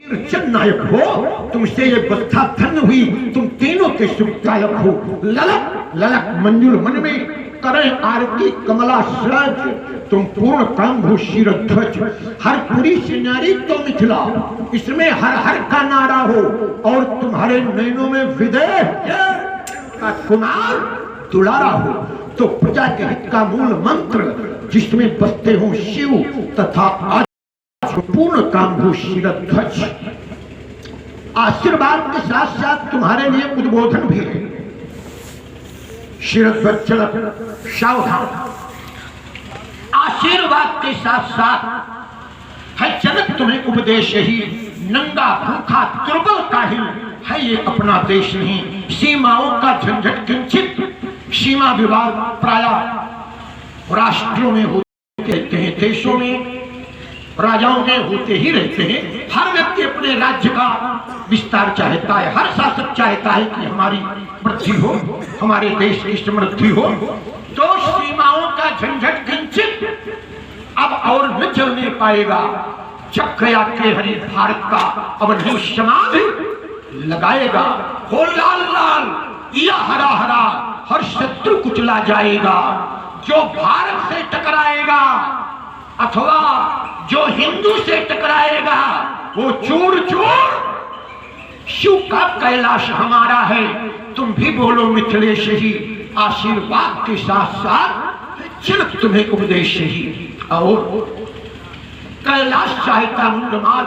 नायक हो, तुमसे ये बस्ता धन्य हुई, तुम तीनों के सुखदायक हो। ललक ललक मंजुल मन में करें आरती कमला सज, तुम पूर्ण काम हो शिरध्वज। हर पुरी से नारी तो मिथिला, इसमें हर हर का नारा हो, और तुम्हारे नैनों में विदेह का कुमार दुलारा हो। तो प्रजा के हित का मूल मंत्र, जिसमें बसते हो शिव तथा पूर्ण काम हो शिरध्वज। आशीर्वाद के साथ साथ तुम्हारे लिए उद्बोधन भी है। शिरध्वज चलत सावधान। आशीर्वाद के साथ साथ है जनक तुम्हें उपदेश ही, नंगा भूखा दुर्बल काहिल है ये अपना देश नहीं। सीमाओं का झंझट किंचित, सीमा विवाद प्राय राष्ट्रों में होते रहते हैं, देशों में राजाओं में होते ही रहते हैं। हर व्यक्ति अपने राज्य का विस्तार चाहता है, हर शासक चाहता है कि हमारी वृद्धि हो, हमारे देश की समृद्धि हो। तो सीमाओं का झंझट किंचित अब और न चलने पाएगा। चक्रया के हरि भारत का अब नहीं समाधि लगाएगा। हो लाल लाल या हरा हरा, हर शत्रु कुचला जाएगा। जो भारत से टकराएगा अथवा जो हिंदू से टकराएगा वो चूर चूर। शिव का कैलाश हमारा है, तुम भी बोलो मिथिलेश ही। आशीर्वाद के साथ साथ जनक तुम्हें उपदेश ही। और कैलाश चाहता मुंडमाल,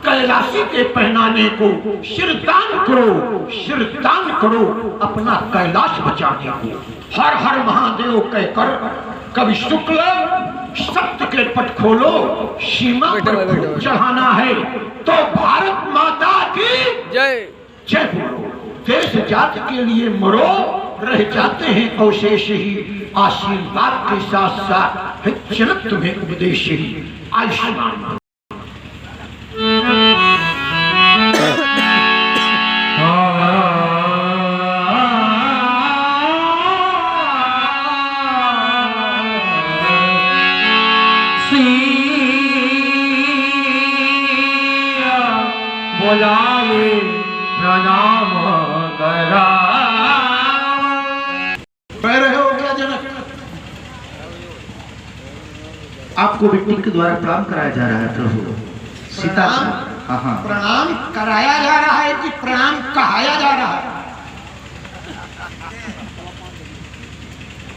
कैलाशी के पहनाने को सिरदान करो, सिरदान करो अपना कैलाश बचाने को। हर हर महादेव कहकर कवि शुक्ल सप्त के पट खोलो, सीमा पर चढ़ाना है तो भारत माता की जय जय बोलो। देश जाति के लिए मरो, रह जाते हैं अवशेष ही। आशीर्वाद के साथ साथ जनक तुम्हें उपदेश ही। आयुष्मान बोलावे प्रणाम करा। कह रहे हो क्या जनक? आपको विक्टिम के द्वारा प्रणाम कराया जा रहा है प्रभु। सीता प्रणाम कराया जा रहा है कि प्रणाम कहाया जा रहा है?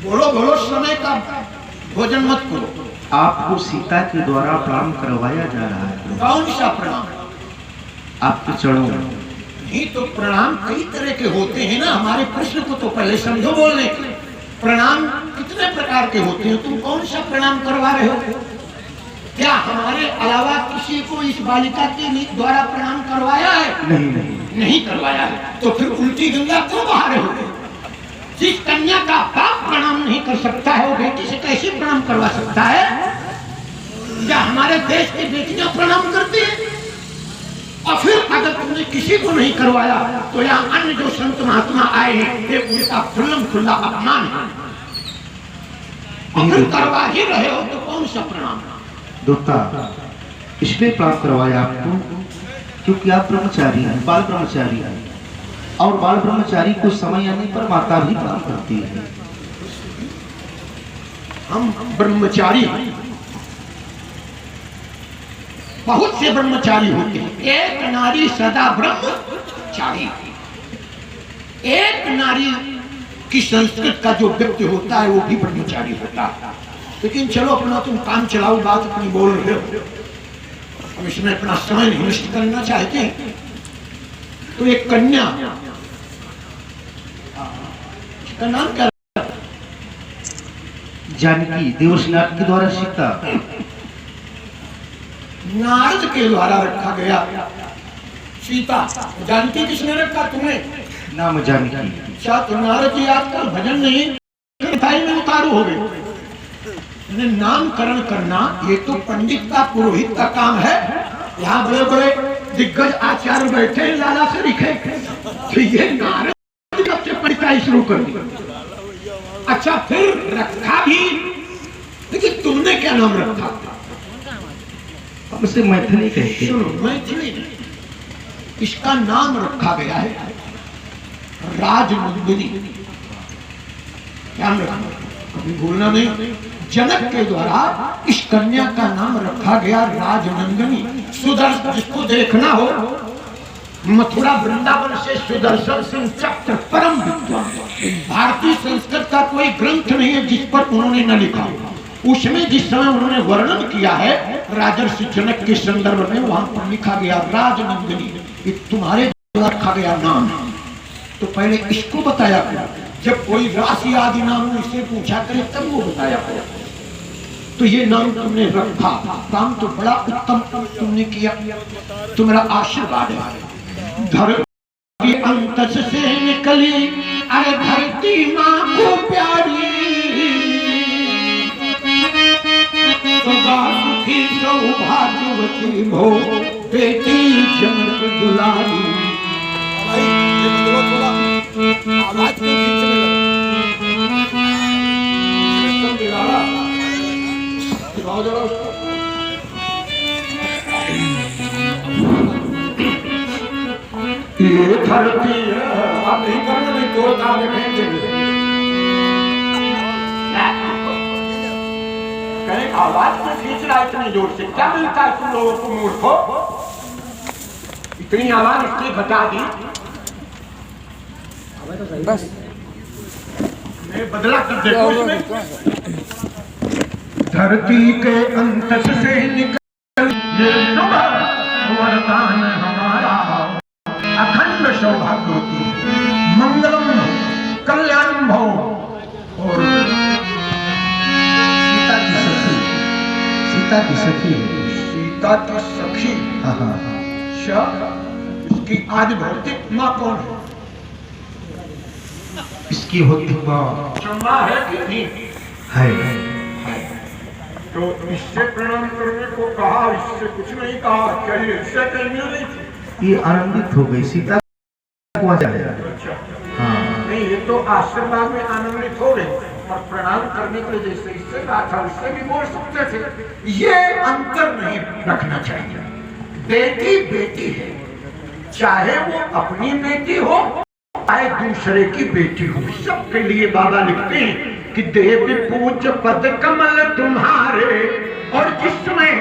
बोलो बोलो, समय का भोजन मत करो। आपको सीता के द्वारा प्रणाम करवाया जा रहा है। कौन सा प्रणाम? आपके चरणों में। नहीं तो प्रणाम कई तरह के होते हैं ना, हमारे प्रश्न को तो पहले समझो बोलने के। प्रणाम कितने प्रकार के होते हैं, तुम कौन सा प्रणाम करवा रहे हो? क्या हमारे अलावा किसी को इस बालिका के द्वारा प्रणाम करवाया है? नहीं करवाया है। तो फिर उल्टी गंगा क्यों बहा रहे हो? जिस कन्या का बाप प्रणाम नहीं कर सकता है वो बेटी से कैसे प्रणाम करवा सकता है? क्या हमारे देश की बेटियां प्रणाम करती है? और फिर अगर तुमने किसी को नहीं करवाया तो यहाँ अन्य जो संत महात्मा आए हैं ये उनका खुल्लम खुल्ला अपमान है। और फिर करवा ही रहे हो तो कौन सा प्रणाम? दोता इसलिए प्रणाम करवाया आपको क्योंकि आप ब्रह्मचारी हैं, बाल ब्रह्मचारी हैं। और बाल ब्रह्मचारी को समय आने पर माता भी प्रणाम करती है। हम ब्रह्मचारी हैं, बहुत से ब्रह्मचारी होते हैं। एक नारी सदा ब्रह्मचारी। एक नारी की संस्कृत का जो व्यक्ति होता है वो भी ब्रह्मचारी होता है। लेकिन चलो अपना तुम काम चलाओ, बात अपनी बोल रहे हो, हम इसमें अपना समय नहीं नष्ट करना चाहते हैं। तो एक कन्या का नाम क्या? जानकी देवर्षिनाथ के द्वारा सीता नारद के द्वारा रखा गया सीता। जानकी किसने रखा तुम्हें? नाम जानकी। अच्छा तो नारद जी आजकल भजन नहीं में उतारू हो गए। नामकरण करना ये तो पंडित का पुरोहित का काम है। यहाँ बड़े बड़े दिग्गज आचार्य बैठे हैं लाला से लिखे, तो ये नारद से पढ़ाई शुरू कर दी। अच्छा फिर रखा भी, लेकिन तुमने क्या नाम रखा? हमसे मैथिली कहते हैं। सुनो मैथिली, इसका नाम रखा गया है राजनंदिनी। ध्यान रखना, कभी भूलना नहीं। जनक के द्वारा इस कन्या का नाम रखा गया राजनंदिनी। सुदर्शन, जिसको देखना हो मथुरा वृंदावन से सुदर्शन सिंह चक्र परम विद्वान। भारतीय संस्कृत का कोई ग्रंथ नहीं है जिस पर उन्होंने न लिखा। उसमें जिस समय उन्होंने वर्णन किया है राजर्षि जनक के संदर्भ में, वहां पर लिखा गया राजनंदिनी, ये तुम्हारे द्वारा रखा गया नाम है। तो पहले इसको बताया गया, जब कोई राशि आदि नाम इससे पूछा करे तब वो बताया गया। तो ये नाम तुमने रखा, काम तो बड़ा उत्तम तुमने किया, तुम्हारा आशीर्वाद है। धरती अंतस से निकली, अरे धरती माँ को प्यारी, सुखी सौभाग्यवती भो बेटी जनक दुलारी। आवाज क्यों खींचने लगा? ये धरती आप नहीं करना, नहीं तोड़ता देखेंगे। आवाज में खींच रहा है इतनी जोर से, क्या मिलता है तुम लोगों को मूर्खों? इतनी आवाज इसकी घटा दी, बस मैं बदला कर देखो इसमें। धरती के अंत से निकल ये वरदान हमारा, अखंड सौभाग्यवती मंगलम कल्याण भव। और सीता की सखी, सीता की सखी, हाँ, इसकी आदि भौतिक माँ कौन है? इसकी होती माँ चंबा है कि नहीं है? तो इससे प्रणाम करने को कहा, इससे कुछ नहीं कहा, चलिए इससे कहने नहीं थी। ये आनंदित हो गई सीता को जाएगा। अच्छा, हाँ, नहीं ये तो आशीर्वाद में आनंदित हो गई, और प्रणाम करने के लिए जैसे इससे कहा था उससे भी बोल सकते थे। ये अंतर नहीं रखना चाहिए। बेटी बेटी है, चाहे वो अपनी बेटी हो चाहे दूसरे की बेटी हो, सबके लिए बाबा लिखते हैं कि देव पूज पद कमल तुम्हारे। और जिसमें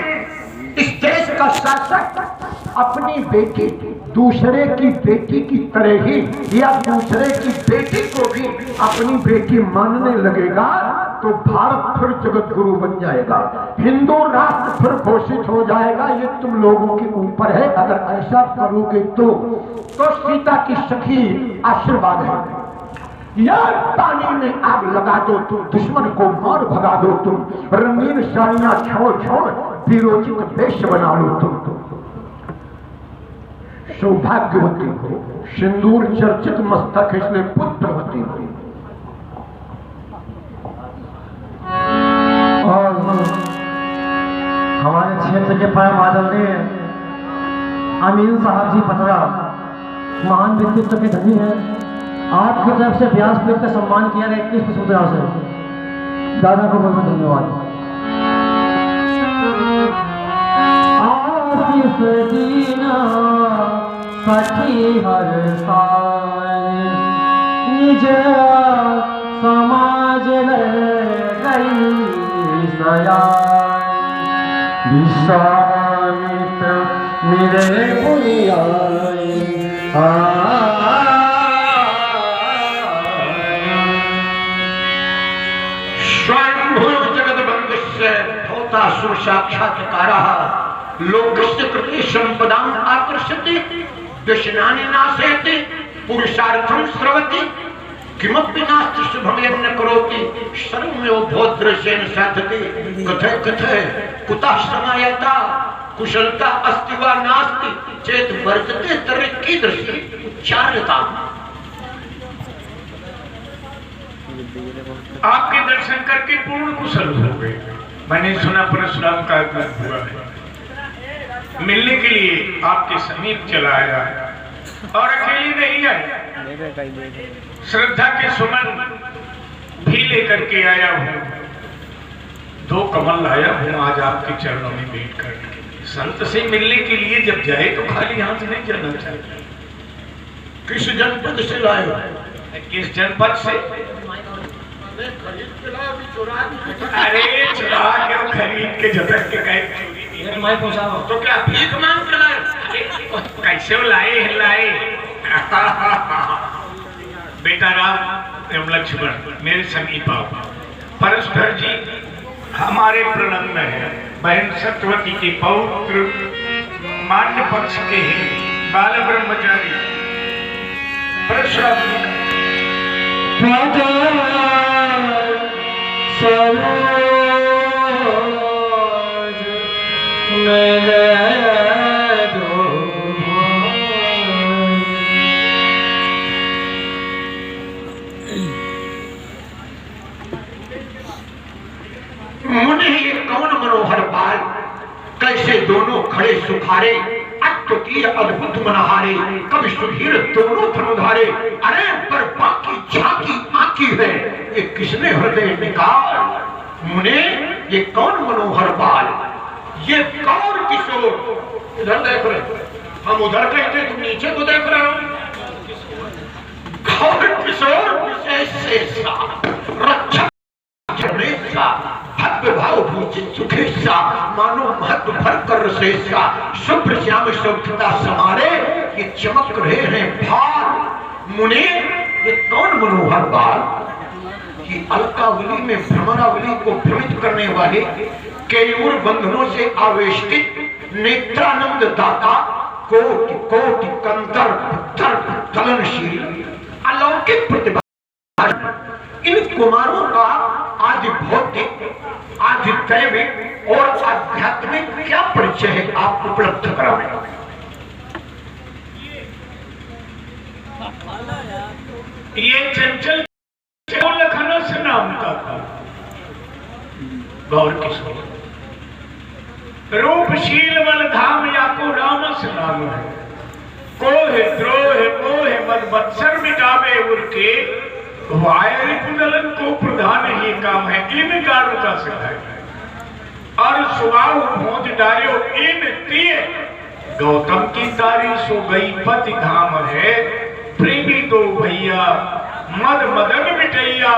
इस देश का शासक अपनी बेटी दूसरे की बेटी की तरह ही या दूसरे की बेटी को भी अपनी बेटी मानने लगेगा तो भारत फिर जगत गुरु बन जाएगा, हिंदू राष्ट्र फिर घोषित हो जाएगा। ये तुम लोगों के ऊपर है, अगर ऐसा करोगे तो सीता की सखी आशीर्वाद है। यार पानी में आग लगा दो तुम, दुश्मन को मार भगा दो तुम, रंगीन साड़ियां छोड़ छोड़ विरोचित वेश बना लो तुम। सौभाग्यवती हो, सिंदूर चर्चित मस्तक है इसलिए पुत्रवती हो। और हमारे क्षेत्र के परम आदरणीय अमीन साहब जी पटरा महान व्यक्तित्व के धनी हैं। आपकी तरफ से व्यासपीठ का सम्मान किया गया 21 पुष्पमुद्रा से। दादा को बहुत बहुत धन्यवाद। आशीष दीना सखी हर साय, निज समाज गई सयाय, विश्वामित्र मेरे बुलाए। साक्षात्कारा लोकस्य कृते संपदाम आकर्षति, व्यसनानि नाशयति, पुरुषार्थं स्रवति, किमपि नास्ति शुभं यन्न करोति, सर्वमेव भोद्रशेन साधते। कथय कथय कुतः समायता, कुशलता अस्ति वा नास्ति चेत वर्तते तर्हि कीदृशी उच्चार्यता। आपके दर्शन करके पूर्ण कुशल हो गए। मैंने सुना परशुराम का आगमन हुआ है, मिलने के लिए आपके समीप चला आया और अकेली नहीं आया, श्रद्धा के सुमन भी लेकर के आया हूँ। 2 कमल लाया हूँ आज आपके चरणों में भेंट करने के लिए। संत से मिलने के लिए जब जाए तो खाली हाथ नहीं जाना चाहिए। किस जनपद से लाए हो? किस जनपद से? अरे चुरा क्यों खरीद के झटक के गए? मैं पहुंचाओ तो क्या भीख मांग के लाए? कैसे लाए बेटा राम एवं लक्ष्मण मेरे समीप आओ। परस्पर जी हमारे प्रणम में है। बहन सत्यवती के पौत्र मान्य पक्ष के बाल ब्रह्मचारी परशुराम जी मुने ये कौन मनोहर बाल, कैसे दोनों खड़े सुखारे, अद्वितीय अद्भुत मनहारे, कवि सुधीर दोनों धनुधारे। अरे पर बाकी झांकी आंकी है, ये किसने हृदय निकाल। मुने ये कौन मनोहर बाल, ये कौन किशोर। इधर देख रहे, हम उधर कहते तुम नीचे को देख रहे हो। कौन किशोर विशेष रक्षा भव्य भाव भूषित सुखेशा, मानो महत्व भर कर शेषा, शुभ्र श्याम शोभिता समारे, ये चमक रहे हैं भार। मुने ये कौन मनोहर बाल, कि अलकावली में भ्रमरावली को भ्रमित करने वाले, केयूर बंधनों से आवेष्टित नेत्रानंद दाता, कोटि कोटि कंदर्प तलनशील अलौकिक प्रतिभा। इन कुमारों का आदि भौतिक, आदि दैविक और आध्यात्मिक क्या परिचय है, आप उपलब्ध करावें। ये चंचल लखनऊ से नाम का था। गौर किशोर रूपशील वन धाम या को राम से नाम है। कोह द्रोह मोह मद मत्सर मिटावे उनके, वायरी कुंडलन को प्रधान ही काम है। इन कारण का सिखाए और सुबाहु भोज डारियो इन तिये, गौतम की तारी सो गई पति धाम है। प्रेमी दो भैया मद मदन मिटैया,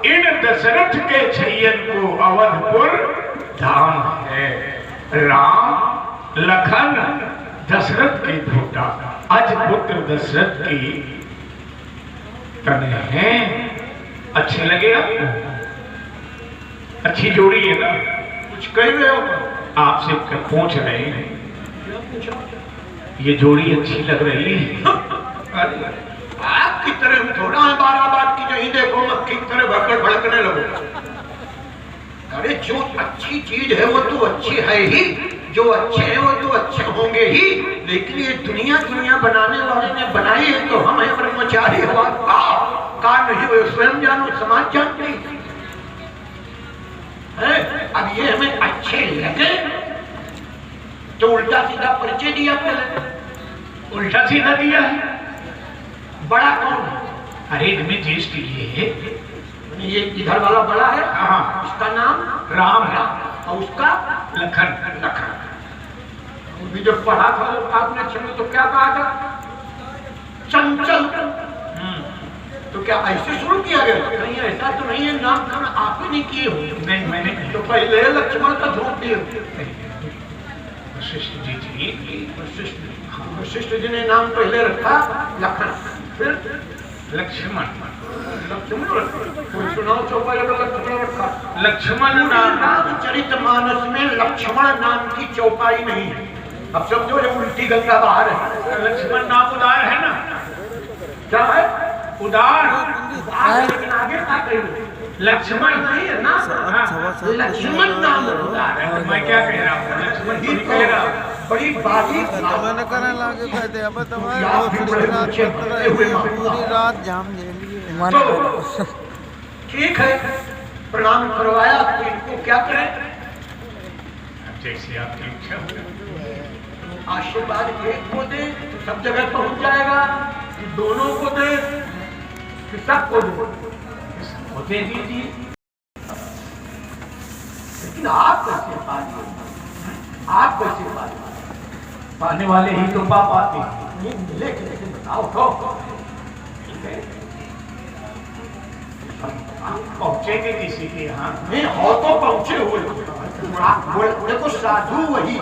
इन दशरथ के छैयन को अवधपुर धाम है। राम लखन दशरथ के भोटा, अज पुत्र दशरथ की तने हैं। अच्छे लगे आपको? अच्छी जोड़ी है ना? कुछ कह रहे हो? आपसे पूछ रहे हैं, ये जोड़ी अच्छी लग रही है? आपकी तरह थोड़ा है, 12 बात की नहीं देखो मक्खी की तरह भड़कड़ भड़कने लगो। अरे जो अच्छी चीज है वो तो अच्छी है ही, जो अच्छे हैं वो तो अच्छे होंगे ही, लेकिन ये दुनिया बनाने वाले ने बनाई है तो हम है ब्रह्मचारी का नहीं, वो स्वयं जानो समाज जानते हैं। अब ये हमें अच्छे लगे तो उल्टा सीधा परिचय दिया पहले। उल्टा सीधा दिया है। बड़ा कौन है? अरे इनमें ज्येष्ठ ये है, ये इधर वाला बड़ा है। हाँ। उसका नाम राम है और उसका लखन। लखन। भी जब पढ़ा था आपने चलो तो क्या कहा था? चंचल। तो क्या ऐसे शुरू किया गया? नहीं ऐसा तो नहीं है, नामकरण आप ही नहीं किए हो। नहीं मैंने तो पहले लक्ष्मण का झोंक दिए। वशिष्ठ जी वशिष्ठ जी ने नाम पहले रखा लखन, फिर लक्ष्मण। कोई सुनाओ चौपाई लक्ष्मण रखा। लक्ष्मण नाम चरितमानस में लक्ष्मण नाम की चौपाई नहीं है। अब समझो ये उल्टी गंगा बाहर है। लक्ष्मण नाम उदार है ना? क्या है? उदार। लेकिन आगे क्या कहेंगे? लक्ष्मण नहीं है ना? लक्ष्मण नाम उदार है। मैं क्या कह रहा हूँ? लक्ष्मण ही कह रहा हूँ। बड़ी बारीक मैंने करने लगे कहते अब तुम्हारे पूरी रात जाम देंगे। तो ठीक है, प्रणाम करवाया तो इनको क्या करें? जैसे आपकी इच्छा हो। आशीर्वाद एक को दे तो सब जगह पहुंच जाएगा, कि दोनों को दे कि सबको दे दीजिए। लेकिन आप कैसे पाएंगे? आप कैसे पाए? पाने वाले ही तो पा पाते हैं। ये मिले कैसे बताओ तो? पहुंचेंगे किसी के यहाँ? नहीं हो तो पहुंचे हुए। देखो साधु वही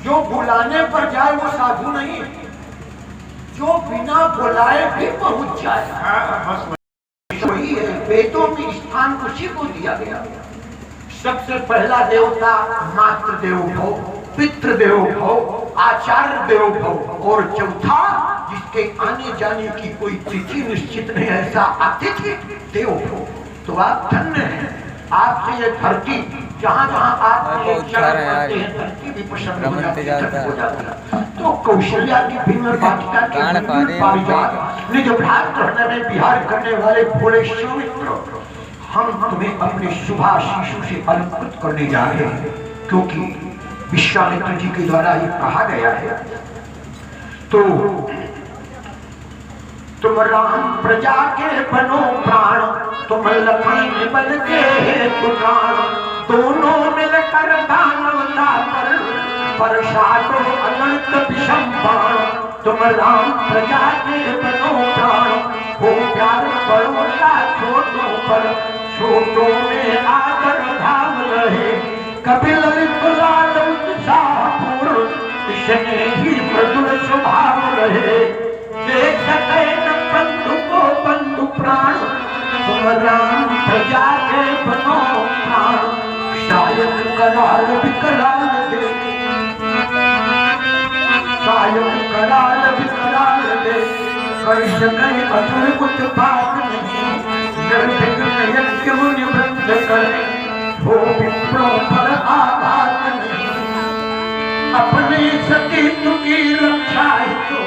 जो बुलाने पर जाए वो साधु नहीं, जो बिना बुलाए भी पहुंच जाए वही है। वेदों में स्थान उसी को दिया गया। सबसे पहला देवता मातृ देव भव, पितृ देव भव, आचार्य देव भव, और चौथा जिसके आने जाने की कोई तिथि निश्चित नहीं, ऐसा अतिथि देव भव। तो आप धन्य हैं। आपसे ये धरती जहाँ जहाँ आप ये चरण करते हैं धरती भी प्रसन्न हो जाती है। तो कौशल्या की भिन्न वाटिका के पारिजात निज भ्रात हृदय में विहार करने वाले भोले सौमित्र, हम तुम्हें अपने शुभाशीषों से अलंकृत करने जा रहे हैं, क्योंकि विश्वामित्र जी के द्वारा ये कहा गया है। तो तुम राम प्रजा के बनो प्राण, तुम लखन बन के पुराण, दोनों मिलकर दानवता पर साधो अनंत विषम बाण। तुम राम प्रजा के बनो प्राण, हो प्यार बड़ों का छोटों पर, छोटों में आदर भाव रहे। कपिल लाल उत्साहपूर्ण, इसने ही मृदुल स्वभाव रहे। देख सके न बंधु को बंधु प्राण, तुम राम प्रजा के बनो प्राण। शायद कराल विकराल दे, शायद कराल विकराल दे, कर सके अतुल कुछ बात नहीं। निर्विघ्न यज्ञ मुनि वृंद करे, हो विप्रों पर आघात नहीं। अपने सतीत्व की रक्षा हेतु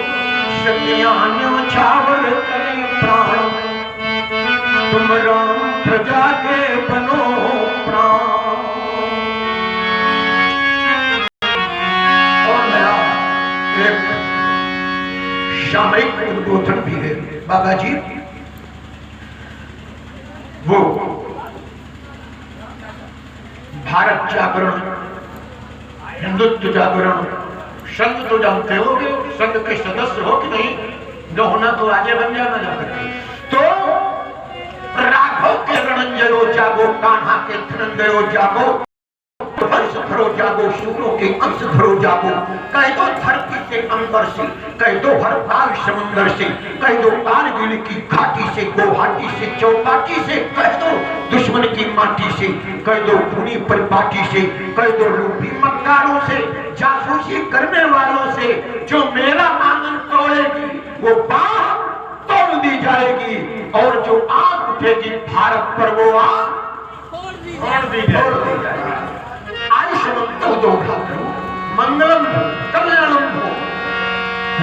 सत्यान्य छावर करें प्राण, तुम राम प्रजा के बनो प्राण। और मेरा एक सामयिक उद्बोधन भी है बाबा जी। वो भारत जागरण, हिंदुत्व जागरण, संघ तो जानते हो कि संघ के सदस्य हो कि नहीं, जो होना तो आगे बन जाना जाकर। तो राघव के रणंजयो जागो, कान्हा के धनंजयो जागो, हंस धरो जागो, सूरों के अंश धरो जागो। कह दो धरती से अंबर से, कह दो हर काल समुंदर से, कह दो कारगिल की घाटी से, गुवाहाटी से, चौपाटी से, कह दो दुश्मन की माटी से, कह दो भूमि पर पाटी से, कह दो लूटी मक्कारों से, जासूसी करने वालों से। जो मेरा आंगन तोड़ेगी वो बाह तोड़ दी जाएगी, और जो आग उठेगी भारत पर वो आग छोड़ दी जाएगी। आयुष्मंतो दो भद्रो, मंगलम कल्याणम हो।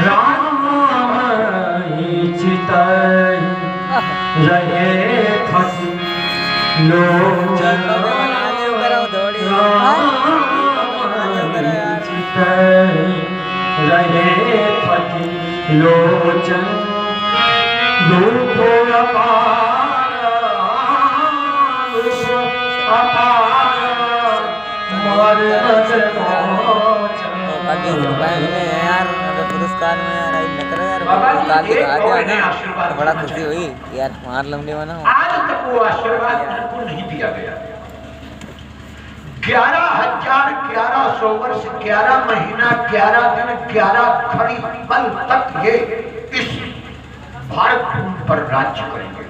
राम चितई रहे फसी लोचन, चितई रहे फसी लोचन, रूपो अपार अपार यार पुरस्कार में यार पुरस्कार भी आ गया ना, तो बड़ा खुशी हुई यार। मार लंबे बना आज तक वो आशीर्वाद उनको नहीं दिया गया। 11,1100 वर्ष, 11 महीना, 11 दिन, 11 घड़ी पल तक ये इस भारत भूमि पर राज्य करेंगे।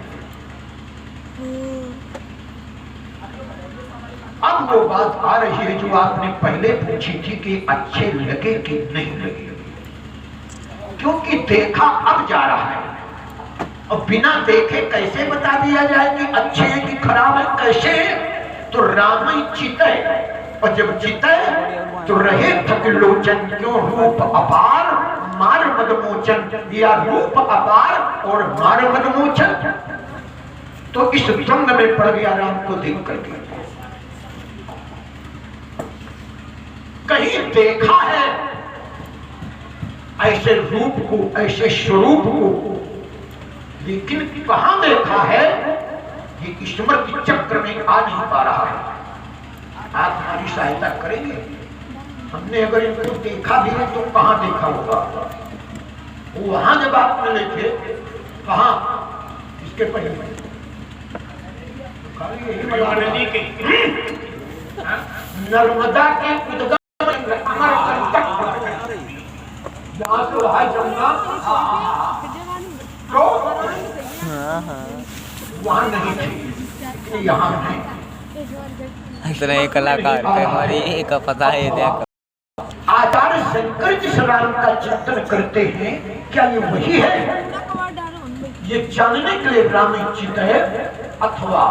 अब वो बात आ रही है जो आपने पहले पूछी थी कि अच्छे लगे कि नहीं लगे, क्योंकि देखा अब जा रहा है। और बिना देखे कैसे बता दिया जाए कि अच्छे हैं कि खराब है, कैसे? तो राम ही चिते, और जब चिते तो रहे थक लोचन, क्यों रूप अपार मार मदमोचन, या रूप अपार और मार मदमोचन। तो इस द्वंद में पड़ गया राम को देख करके। कहीं देखा है ऐसे रूप को, ऐसे स्वरूप को, लेकिन कहां देखा है ये स्मृति चक्र में आ नहीं पा रहा है। आप हमारी सहायता करेंगे? हमने अगर इनको देखा भी है तो कहाँ देखा होगा? वहां जब आप मिले थे, कहाँ? इसके पहले नदी के नर्मदा के उद्गम जहाँ से है जमुना, तो वहाँ नहीं थी, यहाँ नहीं। इतना एक कलाकार थे हमारी एक पता है देख। आचार्य शंकर जिस राम का चिंतन करते हैं, क्या ये वही है? ये जानने के लिए राम चित है अथवा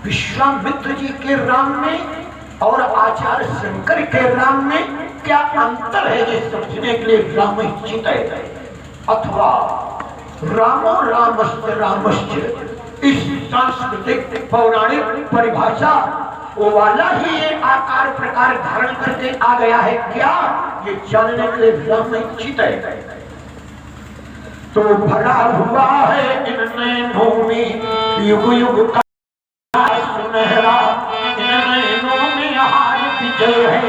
विश्वामित्र जी के राम में और आचार्य शंकर के राम में क्या अंतर है, ये समझने के लिए राम चित है अथवा रामो रामश्च रामश्च इस सांस्कृतिक पौराणिक परिभाषा वो वाला ही ये आकार प्रकार धारण करके आ गया है क्या, ये जानने के लिए राम चित है। तो भरा हुआ है इनने भूमि युग युग का सुनहरा, इन नैनों में हार विजय है,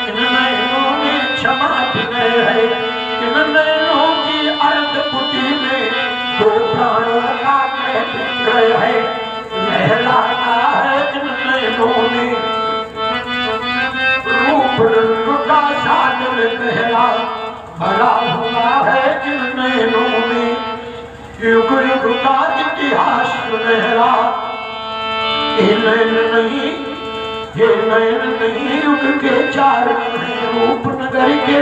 इन नैनों में क्षमा विनय है, इन नैनों की अर्ध पुटी में दो प्राणों का विक्रय है, लहराता है इन नैनों में रूप रंग का सागर गहरा, भरा हुआ है इन नैनों में युग युग का इतिहास सुनहरा। ये नैन नहीं युग के चार रूप नगर के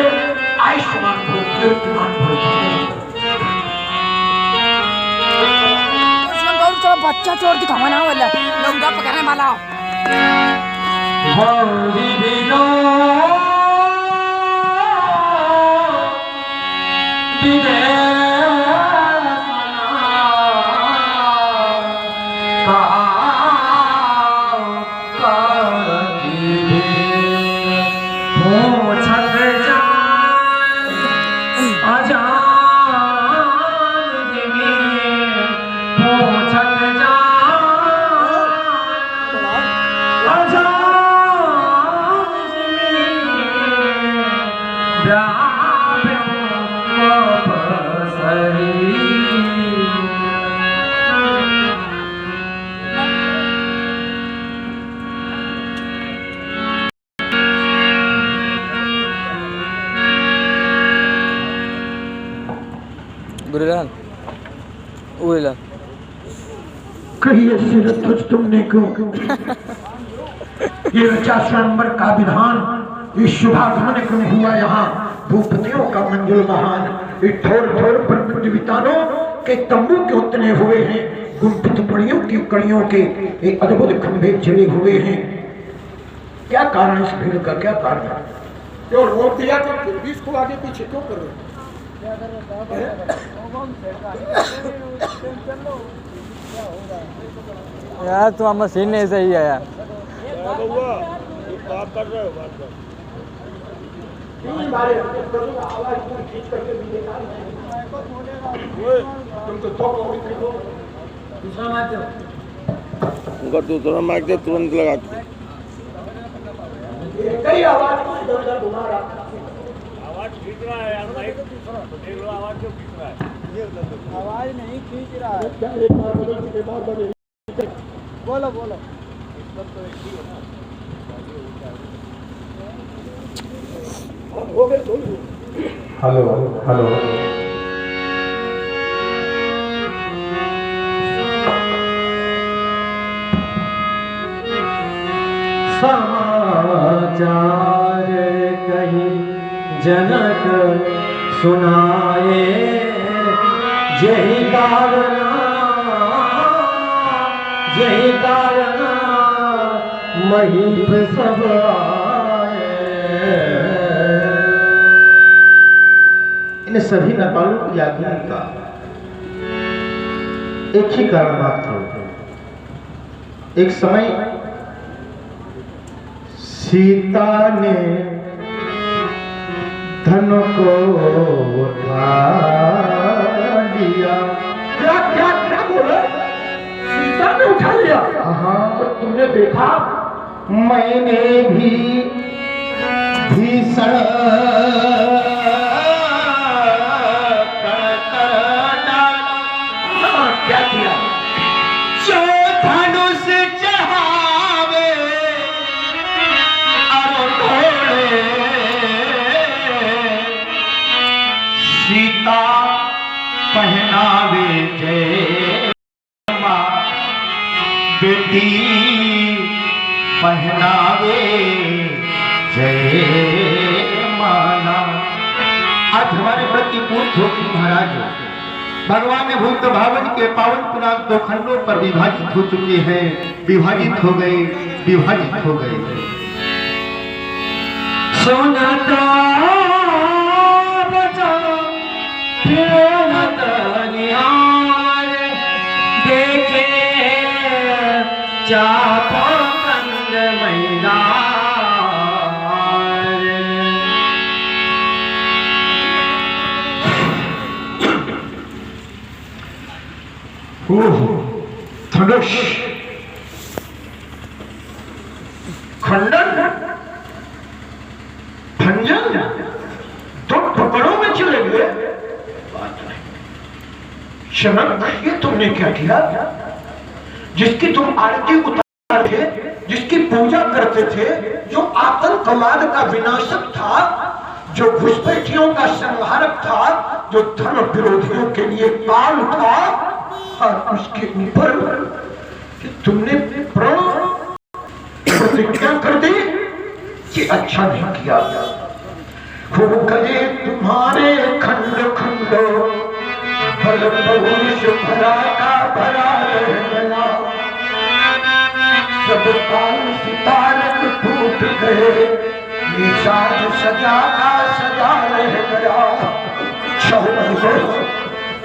आयुष्मान बच्चा चोर दिखावा ना वाला लौंगा पकड़ने वाला गुरुलाल गुरुलाल कहिए सिरध्वज तुमने क्यों ये 50 नंबर का विधान, ये शुभागमन क्यों हुआ यहाँ भूपतियों का मंजुल महान, ये थोड़ थोड़ पर वितानों के तंबू क्यों तने हुए हैं, गुंफित पड़ियों की कड़ियों के एक अद्भुत खंभे चले हुए हैं। क्या कारण इस भीड़ का, क्या कारण है? जो रोक दिया तो फिर भी इसको आगे पीछे क्यों कर रहे हैं? यार तो मशीन नहीं सही है यार। दूसरा माइक दे तुरंत लगा के आवाज नहीं खींच रहा है। बोलो बोलो हेलो हेलो समाचार कहीं जनक सुनाए, यही कारण महीप सब आए। इन सभी नेपालों की आगमन का एक ही कारण मात्र, एक समय सीता ने धन को उठा लिया। क्या क्या क्या बोले? सीता ने उठा लिया? हाँ, तो तुमने देखा मैंने भी भीषण क्या किया? जो धनुष चढ़ावे और ढोले सीता पहनावे जय मां बेटी पहनावे जय माला। आज हमारे प्रति पूर्व महाराज भगवान ने भूत भावन के पावन पुराण दो खंडों पर विभाजित हो चुके हैं, विभाजित हो गए। सुनता बचा फिरत निहार देखे चापो कंद मैदान। धनुष खंडन भंजन दो टुकड़ों में चले गए। शनक, ये तुमने क्या किया? जिसकी तुम आरती उतार थे, जिसकी पूजा करते थे, जो आतंकवाद का विनाशक था, जो घुसपैठियों का संहारक था, जो धर्म विरोधियों के लिए काल था, और उसके ऊपर तुमने प्रण प्रतिज्ञा कर दी कि अच्छा नहीं किया। हो गए तुम्हारे खंड खंडो बल पौरुष भरा का भरा रह गया। सब काल सितारे टूट गए, निशान सजा का सजा रह गया।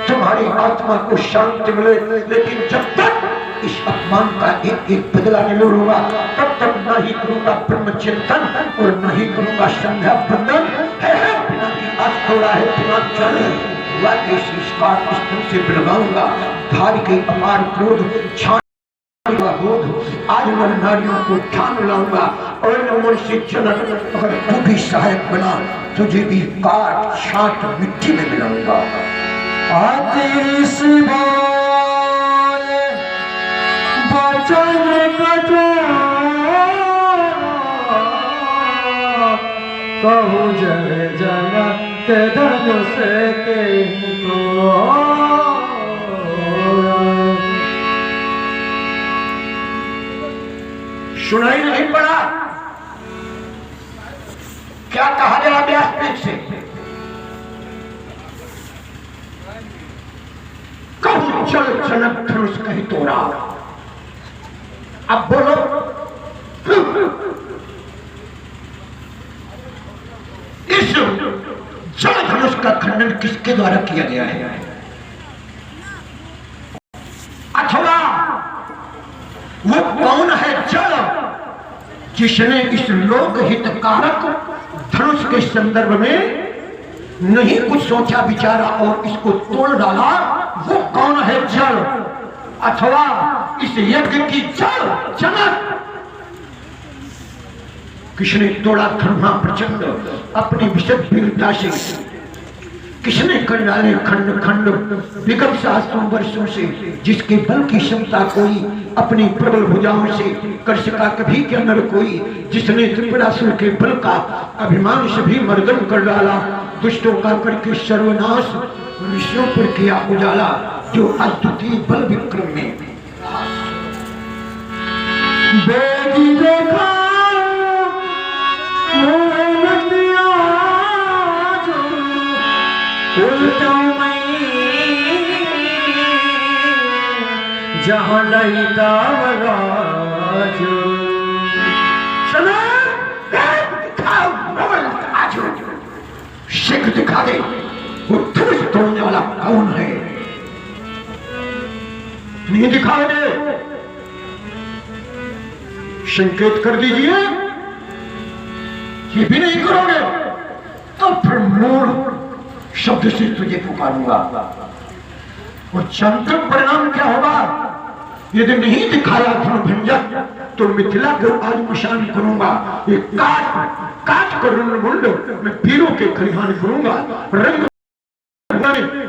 तुम्हारी आत्मा को शांति मिले, लेकिन जब तक इस अपमान का एक एक बदला नहीं होगा, तब तक न ही करूंगा ब्रह्म चिंतन और न ही करूंगा संध्या बंधन। बिना की आज थोड़ा है, बिना चले से बिलवाऊंगा। धारी के अपार क्रोध आज मैं नारियों को ठान लाऊंगा। और मुंशी जनक, अगर तू भी सहायक बना, तुझे भी काट छाट मिट्टी में मिलाऊंगा। आतिश बोल वचन कठोर, कहूँ जय जनक धनुष के तोड़। सुनाई नहीं पड़ा? क्या कहा जरा व्यासपीठ से? कहूं चल जनक धनुष कहीं तोड़ा। अब बोलो, इस जल धनुष का खंडन किसके द्वारा किया गया है? अथवा वो कौन है जल जिसने इस लोक हितकारक धनुष के संदर्भ में नहीं कुछ सोचा विचारा और इसको तोड़ डाला? वो कौन है जल? अथवा इस यज्ञ की जल जनक किसने तोड़ा धर्मा प्रचंड अपनी विशद वीरता से? किसने कर डाले खंड खंड विगत सहस्त्रों वर्षों से, जिसके बल की क्षमता कोई अपनी प्रबल भुजाओं से कर सका कभी के अंदर कोई, जिसने त्रिपुरासुर के बल का अभिमान से भी मर्दन कर डाला, दुष्टों का करके सर्वनाश ऋषियों पर किया उजाला, जो अद्वितीय बल विक्रम में बेटी देखा जहाँ लईता सिख दिखा दे वो धनुष तोड़ने वाला कौन है? नहीं दिखाओगे? संकेत कर दीजिए। ये भी नहीं करोगे तो फिर मूल शब्द से तुझे पुकारूंगा। और चंद्र परिणाम क्या होगा? यदि नहीं दिखाया धनुर्भंजक तो मिथिला को आज मशान करूंगा। ये काट काट कर रणमुंड मैं वीरों के खलिहान करूंगा। रंग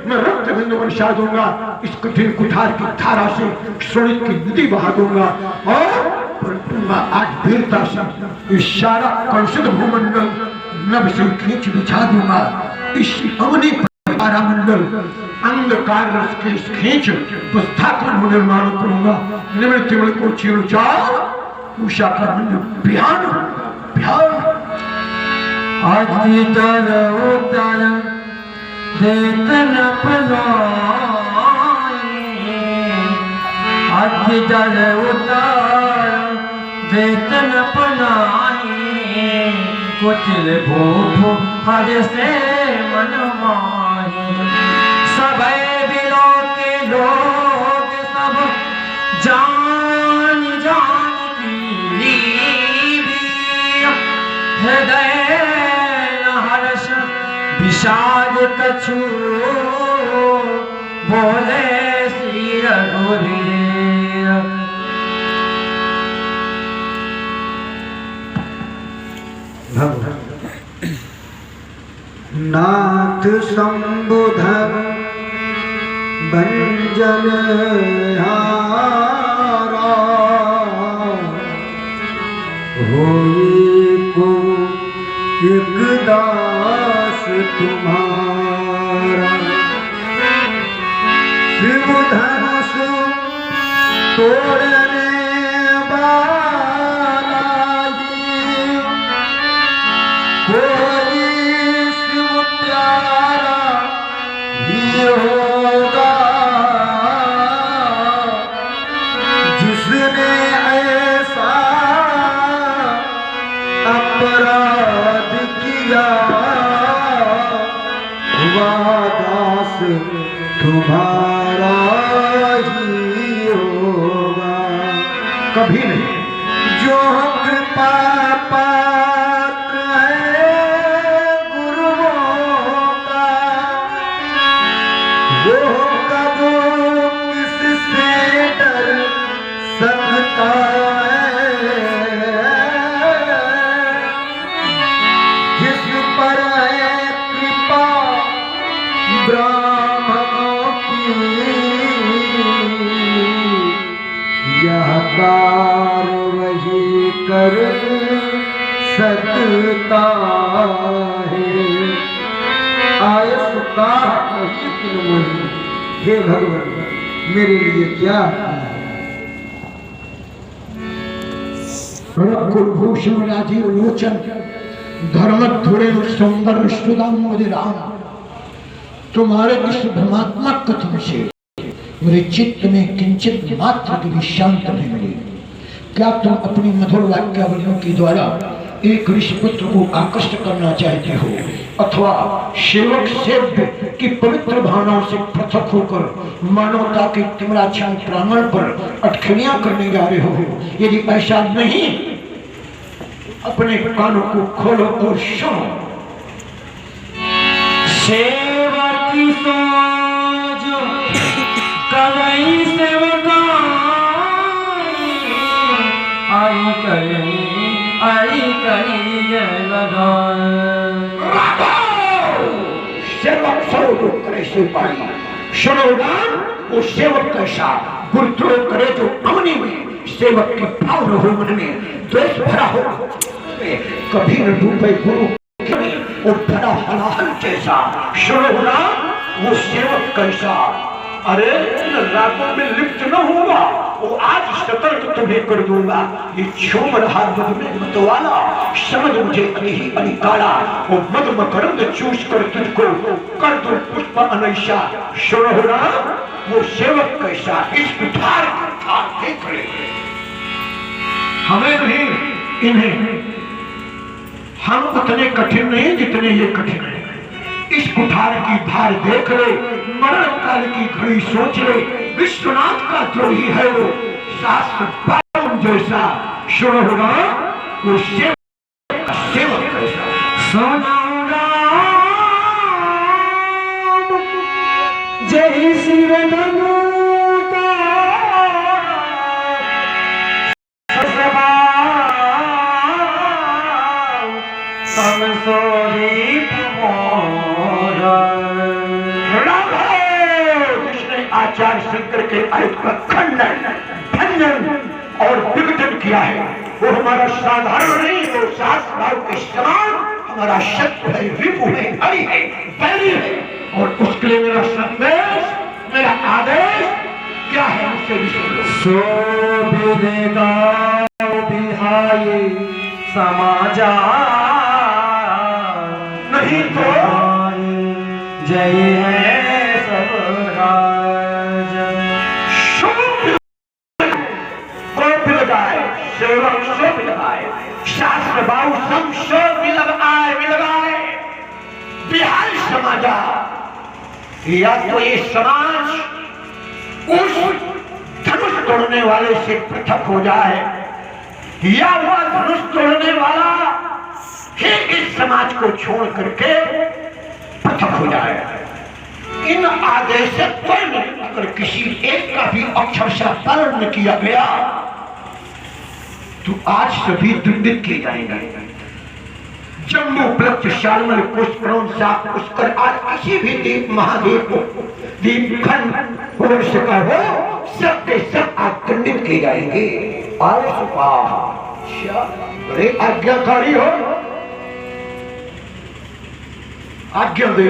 मैं रक्त बिंदु वर्षा दूंगा। इस कठिन कुठार की धारा से शोणित की नदी बहा दूंगा और आज वीरता से इशारा कंसित भूमंडल नभ से खींच बिछा दूंगा। इस अवनी तारामंडल अंधकार रस के इस खींच पुस्ताकन को निर्माण करूंगा। निवृत्ति को चीर चार उषा का मंडल बिहान बिहान आज उतर देतन अज उतार देतन कुचिल भूभू हज से मन माही। सब बिलो के लोग सब जान जान की हृदय हर्ष विषाद कछु बोले श्री रघुवीर। नाथ संबुध भंजन हारा होई को एक दास तुम्हारा। शिव धनुष तोड़ने वाला कोई शिव प्यारा ही होगा जिसने ऐसा अपराध किया वह दास तुम्हारा ही होगा। कभी नहीं। जो कृपा पात्र है गुरुओं का वो कब किससे डर सकता है। जिस पर है कृपा ब्राह्मणों की यह कार वही कर सकता है। आयस का हे भगवान मेरे लिए क्या कुलभूषण राजीव लोचन धर्मध्वरे सौंदर्य सुदाम राम। तुम्हारे इस भ्रमात्मक कथन से मेरे चित्त में किंचित मात्र की भी शांति नहीं मिली। क्या तुम अपनी मधुर वाक्यावलियों के द्वारा एक ऋषिपुत्र को आकृष्ट करना चाहते हो अथवा सेवक सेव्य की पवित्र भावनाओं से पृथक होकर मानवता के तिमराछन प्रांगण पर अटखनियां करने जा रहे हो? यदि ऐसा नहीं अपने कानों को खोलो और सुनो। सेवक की सोच कवई सेवकाई आई करी सेवक सर्वोपरि करे सिपाही। सुनो राम, वो सेवक कैसा गुरुद्रोह करे जो अमनी में सेवक की भाव हो, मन में द्वेष भरा हो, कभी न डूबे गुरु और बड़ा हलाहल जैसा। सुनो राम, वो सेवक कैसा। अरे इन रातों में लिप्त न होगा, वो आज सतर्क तुम्हें कर दूंगा। ये झूम रहा मद में मतवाला, समझ मुझे अली अली काला। वो मद मकरंद चूस कर तुझको कर दो पुष्प अनैसा। सुनो राम, वो सेवक कैसा। इस कुठार देख ले, हमें नहीं इन्हें। हम उतने कठिन नहीं जितने ये कठिन है। इस कुठार की धार देख ले, मरण काल की घड़ी सोच ले। विश्वनाथ का द्रोही है वो, शास्त्र पालन जैसा। सुनो राम, वो सेवक कैसा। सुनो राम, जय शिव आचार्य शंकर के आयुध का खंडन, भंजन और विघटन किया है। वो हमारा साधारण नहीं, वो शास्त्राओं के समान हमारा शत्रु है, रिपु है, हरि है, बैरी है। और उसके लिए मेरा संदेश, मेरा आदेश क्या है, उसे भी सुन लो। सो देगा बिहाई समाजा नहीं तो जय है सब राज। शोभ लगाए, सेवक शोभ लगाए, शास्त्र बाहु सब शोभ लगाए, बिहार समाजा। या तो ये समाज उस धनुष तोड़ने वाले से पृथक हो जाए, या वह धनुष तोड़ने वाला ही इस समाज को छोड़ करके पृथक हो जाए। इन आदेश से अगर किसी एक का भी अक्षर से पालन किया गया तो आज सभी दंडित किए जाएंगे। जम्मू प्लस शालमल पुष्करों साफ पुष्कर आज किसी भी दीप महादेव को दीप खंड हो सका हो, सब के सब आज दंडित किए जाएंगे। बड़े आज्ञाकारी हो, आज्ञा दे।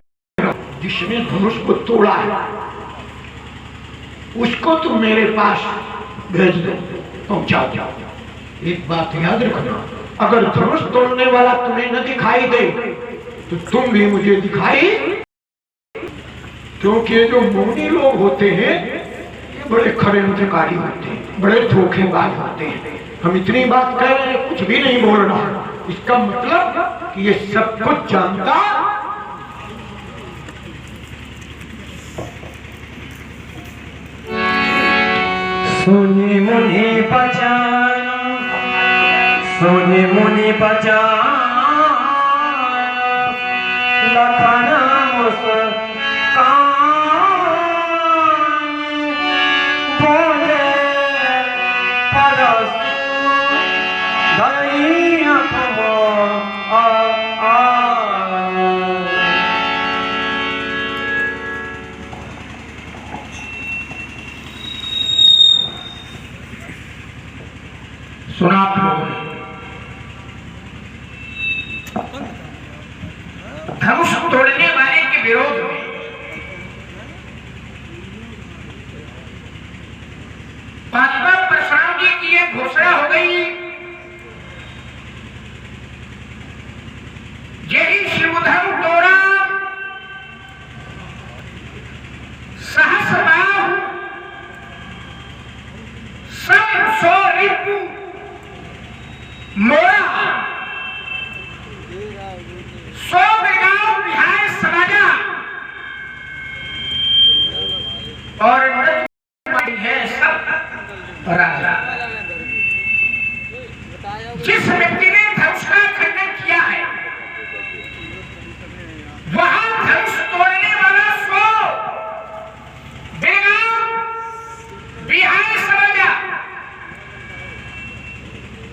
जिसने धनुष को तोड़ा है उसको तुम मेरे पास भेज दो, पहुंचा जाओ। एक बात याद रखना, अगर धनुष तोड़ने वाला तुम्हें न दिखाई दे तो तुम भी मुझे दिखाई, क्योंकि ये जो मौनी लोग होते हैं ये बड़े खरे अधिकारी होते हैं, बड़े धोखेबाज होते हैं। हम इतनी बात कह रहे हैं, कुछ भी नहीं बोल रहा, इसका मतलब कि ये सब कुछ जानता। सुनी मुनि बचान, सुनी मुनि बचान, लखन मुस्कान बोले परस धैया तुमो सुना आप लोगों ने, धनुष तोड़ने वाले के विरोध में महात्मा परशुराम जी की यह घोषणा हो गई, यही शिवधनु तोड़ा सहस्रबाहु सब सौ रिपु मोरा सौ गांव बिहार समाजा और है सब राजा। जिस व्यक्ति ने धनुष का खंडन किया है वहां धनुष तोड़ने वाला 100 बेगांव बिहार समाजा,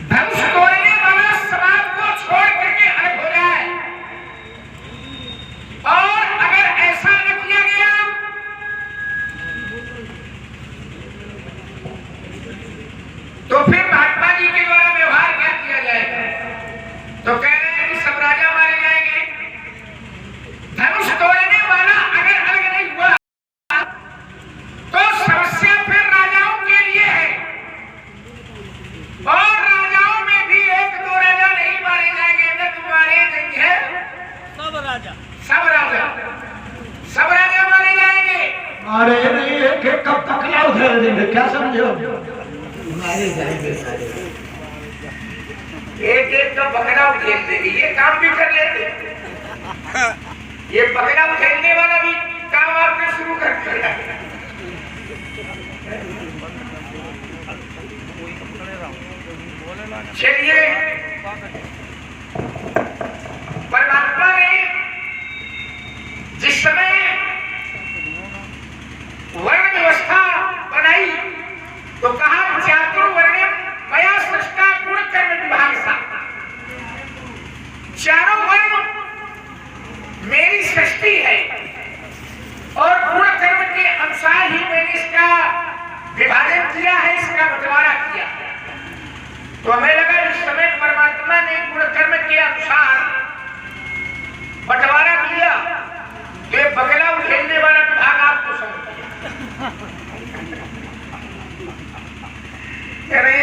धनुष तोड़ने वाला समाज को छोड़ करके अलग हो जाए। और अगर ऐसा न किया गया तो फिर महात्मा जी के द्वारा व्यवहार क्या किया जाएगा? तो कह रहे हैं कि सब राजा मारे जाएंगे। धनुष तोड़ने वाला अगर अलग नहीं हुआ तो समस्या फिर राजाओं के लिए है, और राजाओं में भी 1-2 राजा नहीं मारे जाएंगे, न तुम्हारे देंगे सब राजा, सब राजा, सब राजा मारे जाएंगे। अरे नहीं, एक कब तक ना उधर देंगे, क्या समझो? मारे जाएंगे सारे, एक का पकड़ा उठेल देगी, ये काम भी कर लेते। ये पकड़ा उठेलने वाला भी काम आपने शुरू कर दिया। चलिए, परमात्मा ने जिस समय वर्ण व्यवस्था बनाई तो कहा चातुर्वर्ण मया सृष्टा गुण कर्म विभाग सा, चारों वर्ण मेरी सृष्टि है और गुण कर्म के अनुसार ही मैंने इसका विभाजन किया है, इसका बंटवारा किया है। तो हमें लगा इस समय परमात्मा ने गुणकर्म के अनुसार बंटवारा किया, तो ये बगला उठेलने वाला विभाग आपको समझ अरे